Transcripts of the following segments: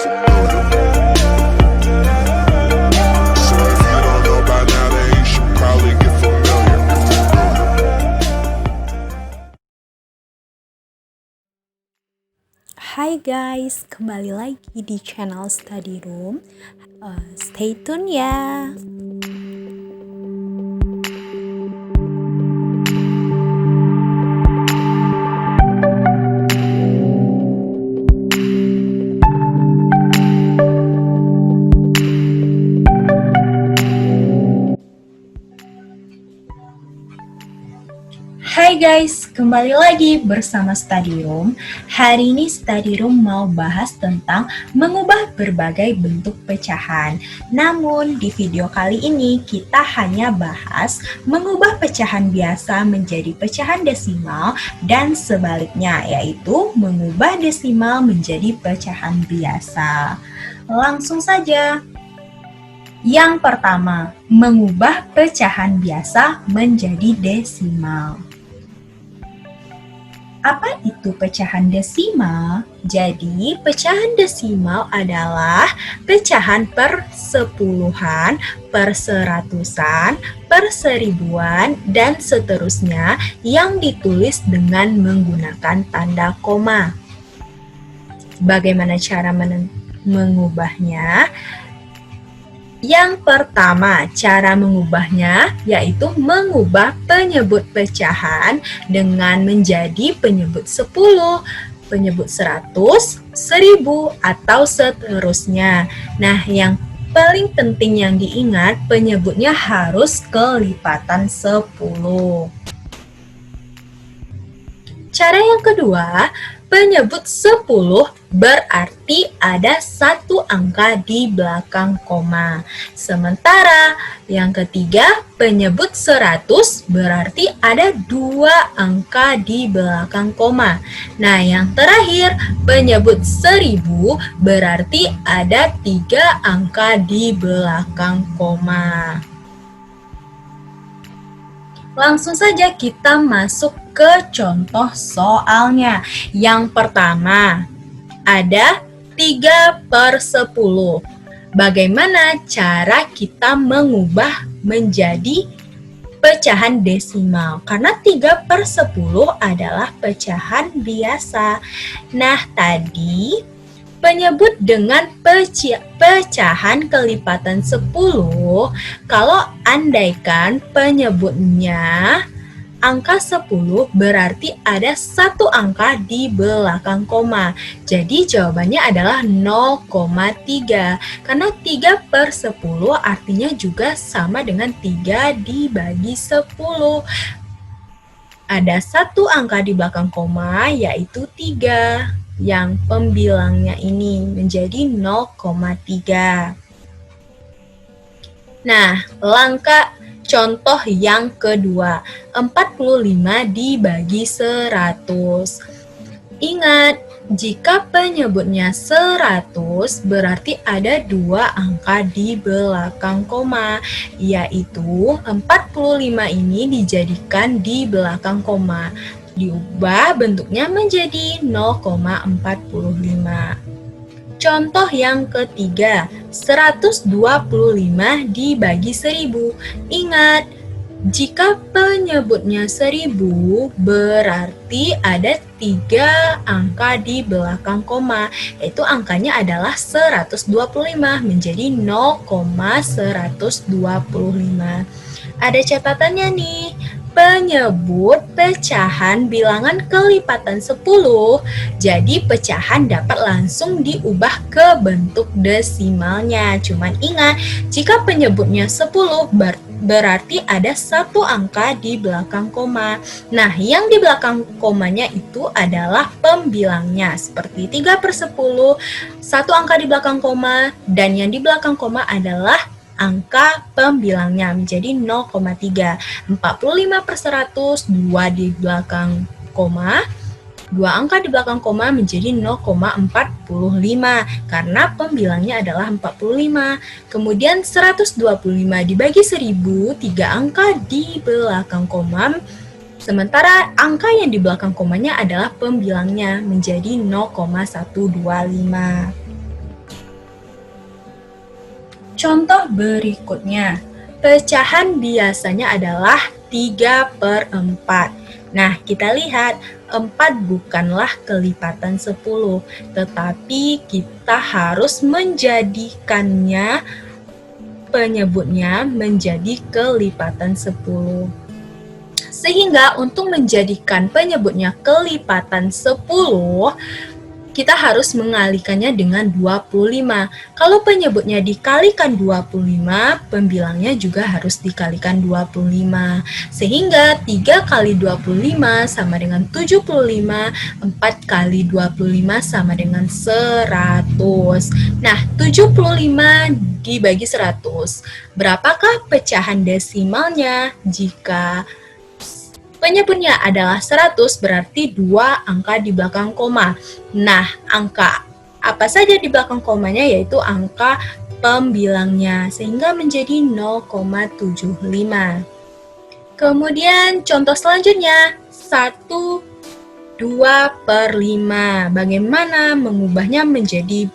to do. So if you don't know by now, then you should probably get familiar. Hai guys, kembali lagi di channel Study Room. Stay tune ya. Hai guys, kembali lagi bersama Study Room. Hari ini Study Room mau bahas tentang mengubah berbagai bentuk pecahan. Namun di video kali ini kita hanya bahas mengubah pecahan biasa menjadi pecahan desimal dan sebaliknya, yaitu mengubah desimal menjadi pecahan biasa. Langsung saja. Yang pertama, mengubah pecahan biasa menjadi desimal. Apa itu pecahan desimal? Jadi, pecahan desimal adalah pecahan per sepuluhan, per seratusan, per seribuan, dan seterusnya yang ditulis dengan menggunakan tanda koma. Bagaimana cara mengubahnya? Yang pertama, cara mengubahnya yaitu mengubah penyebut pecahan dengan menjadi penyebut 10, penyebut 100, 1000, atau seterusnya. Nah, yang paling penting yang diingat, penyebutnya harus kelipatan 10. Cara yang kedua, penyebut 10 berarti ada satu angka di belakang koma. Sementara yang ketiga, penyebut 100 berarti ada dua angka di belakang koma. Nah, yang terakhir, penyebut 1000 berarti ada 3 angka di belakang koma. Langsung saja kita masuk ke contoh soalnya. Yang pertama, ada 3/10. Bagaimana cara kita mengubah menjadi pecahan desimal? Karena 3/10 adalah pecahan biasa. Nah, tadi penyebut dengan pecahan kelipatan 10, kalau andaikan penyebutnya angka 10 berarti ada satu angka di belakang koma. Jadi jawabannya adalah 0,3. Karena 3/10 artinya juga sama dengan 3 dibagi 10. Ada satu angka di belakang koma yaitu 3. Yang pembilangnya ini menjadi 0,3. Nah, contoh yang kedua, 45 dibagi 100. Ingat, jika penyebutnya 100 berarti ada dua angka di belakang koma, yaitu 45 ini dijadikan di belakang koma. Diubah bentuknya menjadi 0,45. Contoh yang ketiga, 125 dibagi 1000. Ingat, jika penyebutnya 1000 berarti ada 3 angka di belakang koma, yaitu angkanya adalah 125 menjadi 0,125. Ada catatannya nih. Penyebut pecahan bilangan kelipatan 10, jadi pecahan dapat langsung diubah ke bentuk desimalnya. Cuman ingat, jika penyebutnya 10 berarti ada satu angka di belakang koma. Nah, yang di belakang komanya itu adalah pembilangnya, seperti 3/10, satu angka di belakang koma, dan yang di belakang koma adalah angka pembilangnya menjadi 0,3. 45/100, 2 di belakang koma, 2 angka di belakang koma menjadi 0,45 karena pembilangnya adalah 45. Kemudian 125 dibagi 1000, 3 angka di belakang koma, sementara angka yang di belakang komanya adalah pembilangnya menjadi 0,125. Contoh berikutnya, pecahan biasanya adalah 3/4. Nah, kita lihat 4 bukanlah kelipatan 10, tetapi kita harus menjadikannya penyebutnya menjadi kelipatan 10. Sehingga untuk menjadikan penyebutnya kelipatan 10, kita harus mengalihkannya dengan 25. Kalau penyebutnya dikalikan 25, pembilangnya juga harus dikalikan 25. Sehingga 3 kali 25 sama dengan 75, 4 kali 25 sama dengan 100. Nah, 75 dibagi 100. Berapakah pecahan desimalnya? Jika penyebutnya adalah 100, berarti 2 angka di belakang koma. Nah, angka apa saja di belakang komanya yaitu angka pembilangnya, sehingga menjadi 0,75. Kemudian contoh selanjutnya, 1/2/5. Bagaimana mengubahnya menjadi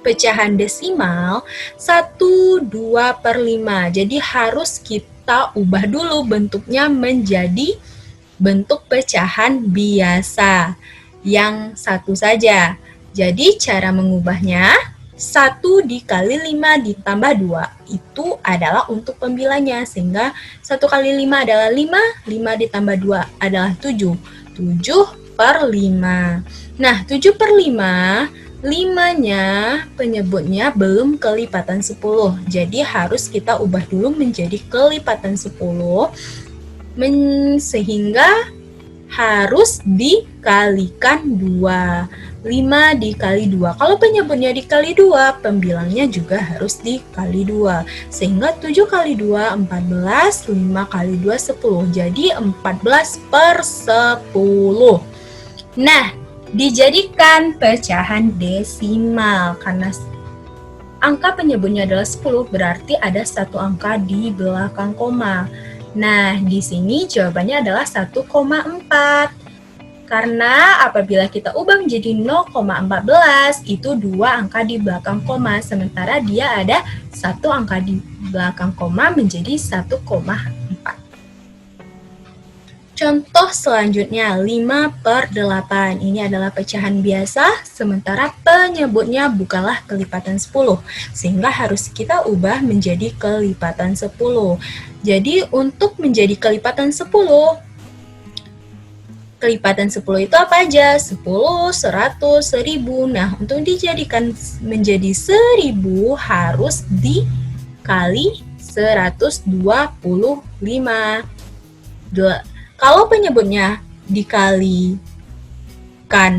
pecahan desimal 1/2/5. Jadi harus kita ubah dulu bentuknya menjadi bentuk pecahan biasa yang satu saja. Jadi cara mengubahnya 1 dikali 5 ditambah 2 itu adalah untuk pembilangnya, sehingga 1 kali 5 adalah 5, 5 ditambah 2 adalah 7, 7/5. Nah, 7/5, 5-nya penyebutnya belum kelipatan 10, jadi harus kita ubah dulu menjadi kelipatan 10, sehingga harus dikalikan 2. 5 dikali 2. Kalau penyebutnya dikali 2, pembilangnya juga harus dikali 2. Sehingga 7 kali 2, 14, 5 kali 2, 10. Jadi 14/10. Nah, dijadikan pecahan desimal karena angka penyebutnya adalah 10, berarti ada satu angka di belakang koma. Nah, di sini jawabannya adalah 1,4. Karena apabila kita ubah menjadi 0,14, itu 2 angka di belakang koma, sementara dia ada 1 angka di belakang koma menjadi 1,4. Contoh selanjutnya, 5/8. Ini adalah pecahan biasa, sementara penyebutnya bukanlah kelipatan 10, sehingga harus kita ubah menjadi kelipatan 10. Jadi, untuk menjadi kelipatan 10 itu apa aja? 10, 100, 1000. Nah, untuk dijadikan menjadi 1000 harus dikali 125. Kalau penyebutnya dikalikan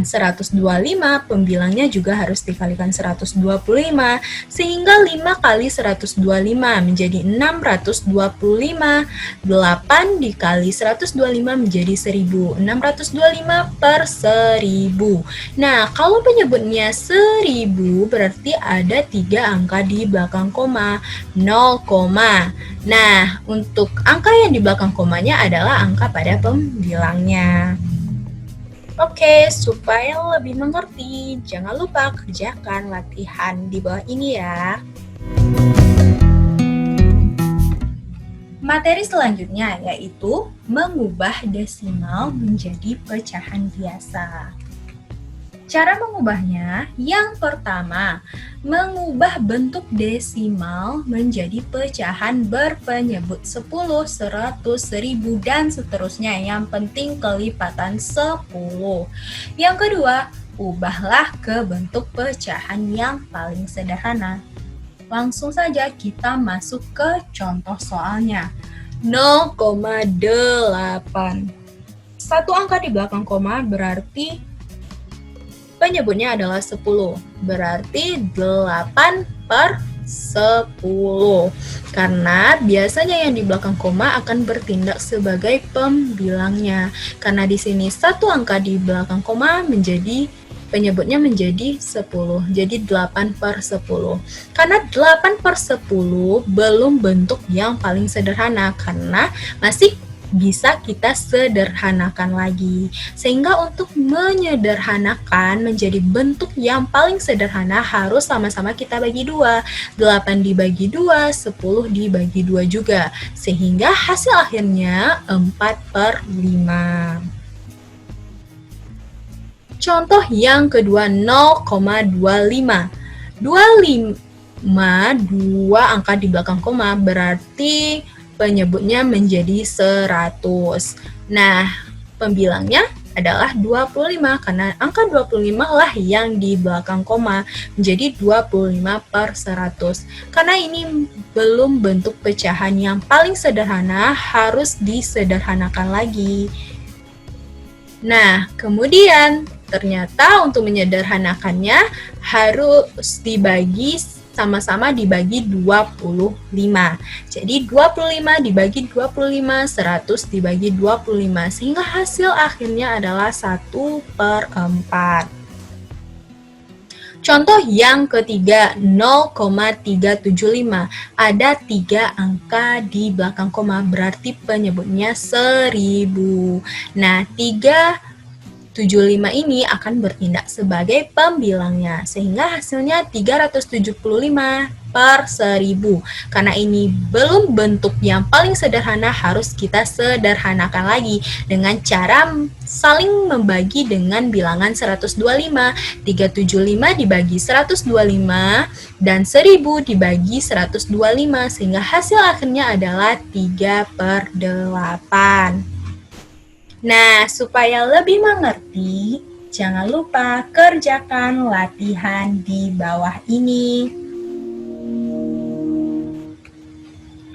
125, pembilangnya juga harus dikalikan 125, sehingga 5 kali 125 menjadi 625, 8 dikali 125 menjadi 1000, 625/1000. Nah, kalau penyebutnya 1000 berarti ada 3 angka di belakang koma, 0, nah, untuk angka yang di belakang komanya adalah angka pada pembilangnya. Oke, supaya lebih mengerti, jangan lupa kerjakan latihan di bawah ini ya. Materi selanjutnya yaitu mengubah desimal menjadi pecahan biasa. Cara mengubahnya, yang pertama, mengubah bentuk desimal menjadi pecahan berpenyebut 10, 100, 1000, dan seterusnya. Yang penting kelipatan 10. Yang kedua, ubahlah ke bentuk pecahan yang paling sederhana. Langsung saja kita masuk ke contoh soalnya. 0,8. Satu angka di belakang koma berarti penyebutnya adalah 10, berarti 8/10. Karena biasanya yang di belakang koma akan bertindak sebagai pembilangnya. Karena di sini satu angka di belakang koma penyebutnya menjadi 10, jadi 8/10. Karena 8/10 belum bentuk yang paling sederhana, karena masih bisa kita sederhanakan lagi. Sehingga untuk menyederhanakan menjadi bentuk yang paling sederhana harus sama-sama kita bagi 2. 8 dibagi 2, 10 dibagi 2 juga. Sehingga hasil akhirnya 4/5. Contoh yang kedua 0,25. 2 angka di belakang koma berarti penyebutnya menjadi 100. Nah, pembilangnya adalah 25 karena angka 25 lah yang di belakang koma menjadi 25/100. Karena ini belum bentuk pecahan yang paling sederhana, harus disederhanakan lagi. Nah, kemudian ternyata untuk menyederhanakannya harus dibagi sama-sama dibagi 25. Jadi 25 dibagi 25, 100 dibagi 25, sehingga hasil akhirnya adalah 1/4. Contoh yang ketiga 0,375. Ada 3 angka di belakang koma berarti penyebutnya 1000. Nah, 375 ini akan bertindak sebagai pembilangnya, sehingga hasilnya 375/1000. Karena ini belum bentuk yang paling sederhana, harus kita sederhanakan lagi dengan cara saling membagi dengan bilangan 125. 375 dibagi 125 dan 1000 dibagi 125, sehingga hasil akhirnya adalah 3/8. Nah, supaya lebih mengerti, jangan lupa kerjakan latihan di bawah ini.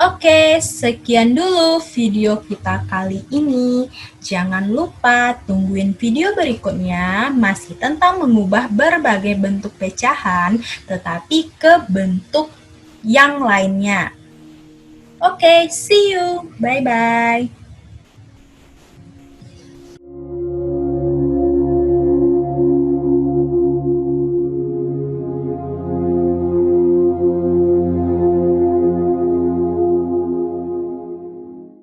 Oke, sekian dulu video kita kali ini. Jangan lupa tungguin video berikutnya, masih tentang mengubah berbagai bentuk pecahan, tetapi ke bentuk yang lainnya. Oke, see you. Bye-bye.